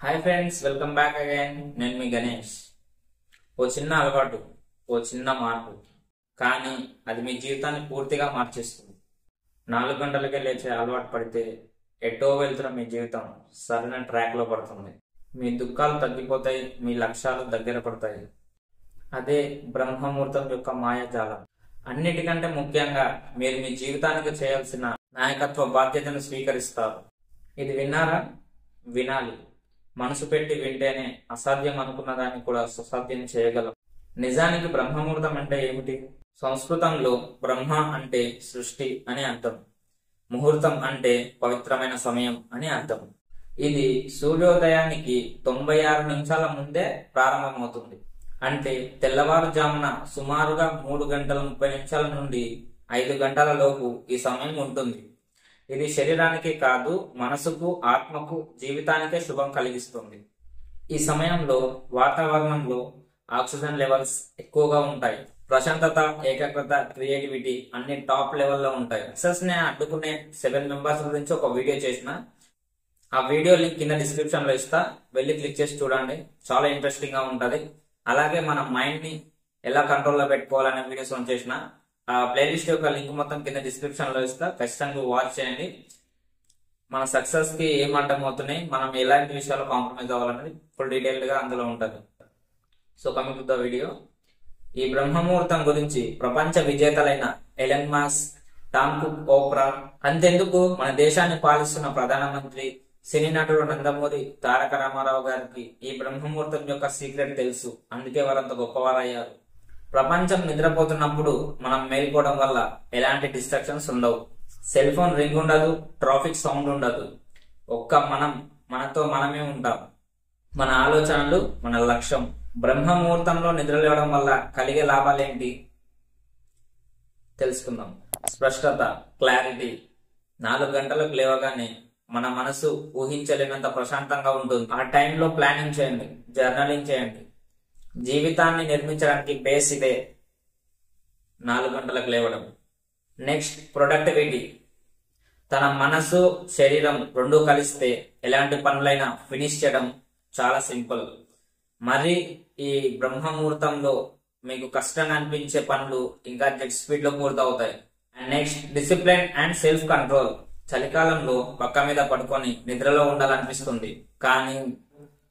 Hi friends, welcome back again. నేను మీ గణేష్. ఓ చిన్న అలవాటు, ఓ చిన్న మార్పు, కానీ అది మీ జీవితాన్ని పూర్తిగా మార్చేస్తుంది. 4 గంటలకే లేచే అలవాటు పడితే ఎటో వెళ్తున్న మీ జీవితం సరైన ట్రాక్లో పడుతుంది. మీ దుఃఖాలు తగ్గిపోతాయి, మీ లక్ష్యాలు దగ్గర పడతాయి. అదే బ్రహ్మముహూర్తం యొక్క మాయాజాలం. అన్నిటికంటే ముఖ్యంగా మీరు మీ జీవితానికి చేయాల్సిన నాయకత్వ బాధ్యతను స్వీకరిస్తారు. ఇది విన్నారా? వినాలి. మనసు పెట్టి వింటేనే అసాధ్యం అనుకున్న దాన్ని కూడా సుసాధ్యం చేయగలం. నిజానికి బ్రహ్మముహూర్తం అంటే ఏమిటి? సంస్కృతంలో బ్రహ్మ అంటే సృష్టి అని అర్థం, ముహూర్తం అంటే పవిత్రమైన సమయం అని అర్థం. ఇది సూర్యోదయానికి 96 నిమిషాల ముందే ప్రారంభమవుతుంది. అంటే తెల్లవారుజామున సుమారుగా 3 గంటల 30 నిమిషాల నుండి 5 గంటల లోపు ఈ సమయం ఉంటుంది. ఇది శరీరానికి కాదు, మనసుకు, ఆత్మకు, జీవితానికే శుభం కలిగిస్తుంది. ఈ సమయంలో వాతావరణంలో ఆక్సిజన్ లెవెల్స్ ఎక్కువగా ఉంటాయి. ప్రశాంతత, ఏకాగ్రత, క్రియేటివిటీ అన్ని టాప్ లెవెల్లో ఉంటాయి. సక్సెస్ ని అడ్డుకునే 7 మెంబర్స్ గురించి ఒక వీడియో చేసిన, ఆ వీడియో లింక్ కింద డిస్క్రిప్షన్ లో ఇస్తా, వెళ్ళి క్లిక్ చేసి చూడండి. చాలా ఇంట్రెస్టింగ్ గా ఉంటది. అలాగే మన మైండ్ ని ఎలా కంట్రోల్లో పెట్టుకోవాలనే వీడియోస్ చేసిన, ఆ ప్లేలిస్ట్ యొక్క లింక్ మొత్తం కింద డిస్క్రిప్షన్ లో ఇస్తా, ఖచ్చితంగా వాచ్ చేయండి. మన సక్సెస్ కి ఏం అడ్డమవుతున్నాయి, మనం ఎలాంటి విషయాలు కాంప్రమైజ్ అవ్వాలనేది ఫుల్ డీటెయిల్డ్ గా అందులో ఉంటుంది. So coming to the video. ఈ బ్రహ్మముహూర్తం గురించి ప్రపంచ విజేతలైన Elon Musk, Tom Cook, Oprah, అంతెందుకు మన దేశాన్ని పాలిస్తున్న ప్రధానమంత్రి, సినీ నటుడు నందమూరి తారక రామారావు గారికి ఈ బ్రహ్మముహూర్తం యొక్క సీక్రెట్ తెలుసు. అందుకే వారంత గొప్పవారయ్యారు. ప్రపంచం నిద్రపోతున్నప్పుడు మనం మేల్కోవడం వల్ల ఎలాంటి డిస్ట్రాక్షన్స్ ఉండవు. సెల్ ఫోన్ రింగ్ ఉండదు, ట్రాఫిక్ సౌండ్ ఉండదు. మనతో మనమే ఉంటాం. మన ఆలోచనలు, మన లక్ష్యం. బ్రహ్మముహూర్తంలో నిద్రలేవడం వల్ల కలిగే లాభాలేంటి తెలుసుకుందాం. స్పష్టత, క్లారిటీ. 4 గంటలకు లేవగానే మన మనసు ఊహించలేనంత ప్రశాంతంగా ఉంటుంది. ఆ టైంలో ప్లానింగ్ చేయండి, జర్నలింగ్ చేయండి. జీవితాన్ని నిర్మించడానికి బేస్ ఇదే, 4 గంటలకు లేవడం. Next, productivity. తన మనసు, శరీరం రెండు కలిస్తే ఎలాంటి పనులైనా ఫినిష్ చేయడం చాలా సింపుల్. మరి ఈ బ్రహ్మముహూర్తంలో మీకు కష్టంగా అనిపించే పనులు ఇంకా జెట్ స్పీడ్ లో పూర్తవుతాయి. And next, discipline and self control. చలికాలంలో పక్క మీద పడుకొని నిద్రలో ఉండాలనిపిస్తుంది, కానీ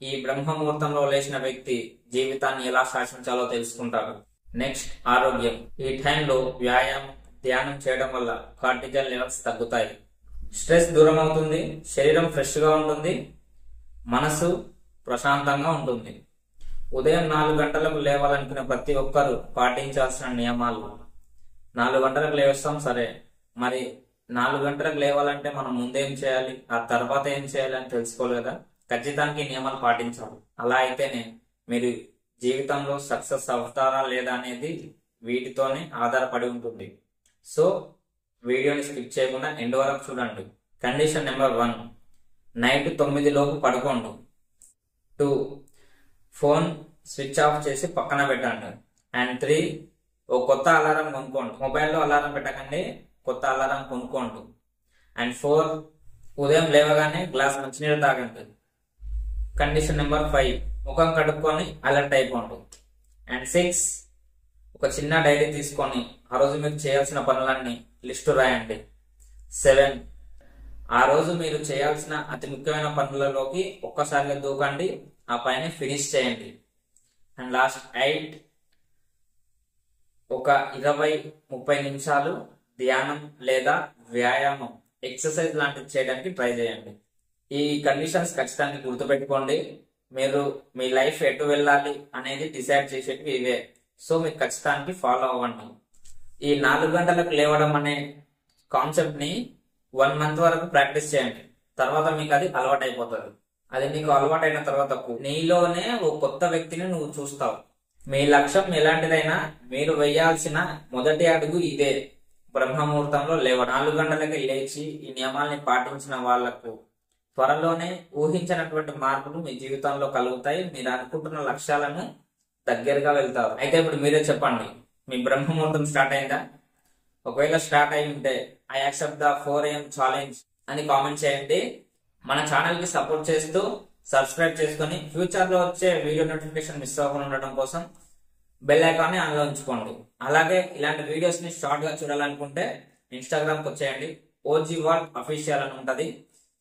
ఈ బ్రహ్మముహూర్తంలో లేచిన వ్యక్తి జీవితాన్ని ఎలా శాసించాలో తెలుసుకుంటారు. నెక్స్ట్, ఆరోగ్యం. ఈ టైంలో వ్యాయామం, ధ్యానం చేయడం వల్ల కార్టిజల్ లెవెల్స్ తగ్గుతాయి, స్ట్రెస్ దూరం అవుతుంది, శరీరం ఫ్రెష్ గా ఉంటుంది, మనసు ప్రశాంతంగా ఉంటుంది. ఉదయం 4 గంటలకు లేవాలనుకునే ప్రతి ఒక్కరూ పాటించాల్సిన నియమాలు. 4 గంటలకు లేస్తాం సరే, మరి 4 గంటలకు లేవాలంటే మనం ముందేం చేయాలి, ఆ తర్వాత ఏం చేయాలి అని తెలుసుకోవాలి కదా. ఖచ్చితంగా నియమాలు పాటించాలి. అలా అయితేనే మీరు జీవితంలో సక్సెస్ అవుతారా లేదా అనేది వీటితోనే ఆధారపడి ఉంటుంది. సో వీడియోని స్కిప్ చేయకుండా ఎండ్ వరకు చూడండి. కండిషన్ నెంబర్ 1, నైట్ 9 లోపు పడుకోండి. 2, ఫోన్ స్విచ్ ఆఫ్ చేసి పక్కన పెట్టండి. అండ్ 3, ఓ కొత్త అలారం కొనుక్కోండి. మొబైల్లో అలారం పెట్టకండి, కొత్త అలారం కొనుక్కోండి. అండ్ 4, ఉదయం లేవగానే గ్లాస్ మంచినీళ్ళు తాగండి. కండిషన్ నెంబర్ 5, ముఖం కడుక్కొని అలర్ట్ అయిపోండి. అండ్ 6, ఒక చిన్న డైరీ తీసుకొని ఆ రోజు మీరు చేయాల్సిన పనులన్నీ లిస్టు రాయండి. 7, ఆ రోజు మీరు చేయాల్సిన అతి ముఖ్యమైన పనులలోకి ఒక్కసారిగా దూకండి, ఆ పని ఫినిష్ చేయండి. అండ్ లాస్ట్ 8, ఒక 20-30 నిమిషాలు ధ్యానం లేదా వ్యాయామం, ఎక్సర్సైజ్ లాంటివి చేయడానికి ట్రై చేయండి. ఈ కండిషన్స్ ఖచ్చితంగా గుర్తుపెట్టుకోండి. మీరు మీ లైఫ్ ఎటు వెళ్ళాలి అనేది డిసైడ్ చేసేవి ఇవే. సో మీరు ఖచ్చితంగా ఫాలో అవ్వండి. ఈ 4 గంటలకు లేవడం అనే కాన్సెప్ట్ ని 1 మంత్ వరకు ప్రాక్టీస్ చేయండి. తర్వాత మీకు అది అలవాటు అయిపోతుంది. అది నీకు అలవాటు అయిన తర్వాత నీలోనే ఓ కొత్త వ్యక్తిని నువ్వు చూస్తావు. మీ లక్ష్యం ఎలాంటిదైనా మీరు వేయాల్సిన మొదటి అడుగు ఇదే, బ్రహ్మముహూర్తంలో లేవడం. 4 గంటలకి లేచి ఈ నియమాల్ని పాటించిన వాళ్లకు త్వరలోనే ఊహించినటువంటి మార్పులు మీ జీవితంలో కలుగుతాయి. మీరు అనుకుంటున్న లక్ష్యాలను దగ్గరగా వెళ్తారు. అయితే ఇప్పుడు మీరే చెప్పండి, మీ బ్రహ్మముహూర్తం స్టార్ట్ అయిందా? ఒకవేళ స్టార్ట్ అయి ఉంటే I accept the 4 AM challenge అని కామెంట్ చేయండి. మన ఛానల్ కి సపోర్ట్ చేస్తూ సబ్స్క్రైబ్ చేసుకొని ఫ్యూచర్ లో వచ్చే వీడియో నోటిఫికేషన్ మిస్ అవ్వకుండా ఉండడం కోసం బెల్ ఐకాన్ ని ఆన్ లో ఉంచుకోండి. అలాగే ఇలాంటి వీడియోస్ ని షార్ట్ గా చూడాలనుకుంటే ఇన్స్టాగ్రామ్ కి వచ్చేయండి. ఓజీ వరల్డ్ అఫీషియల్ అని ఉంటది.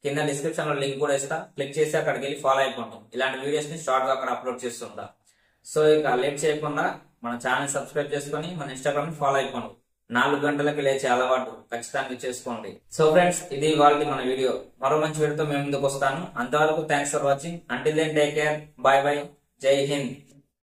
కింద డిస్క్రిప్షన్ లో లింక్ కూడా ఇస్తా. క్లిక్ చేసి అక్కడికి వెళ్ళి ఫాలో అయిపోండి. ఇలాంటి వీడియోస్ ని షార్ట్ గా అక్కడ అప్లోడ్ చేస్తుంటా. సో ఇక లేట్ చేయకుండా మన ఛానల్ సబ్స్క్రైబ్ చేసుకొని మన ఇన్స్టాగ్రామ్ ని ఫాలో అయిపోండి. 4 గంటలకి లేచే అలవాటు ఖచ్చితంగా చేసుకోండి. సో ఫ్రెండ్స్, ఇది ఇవాల్టి మన వీడియో. మరో మంచి వీడియోతో మేము ముందుకు వస్తాను. అంతవరకు thanks for watching. Until then take care. Bye bye. జై హింద్.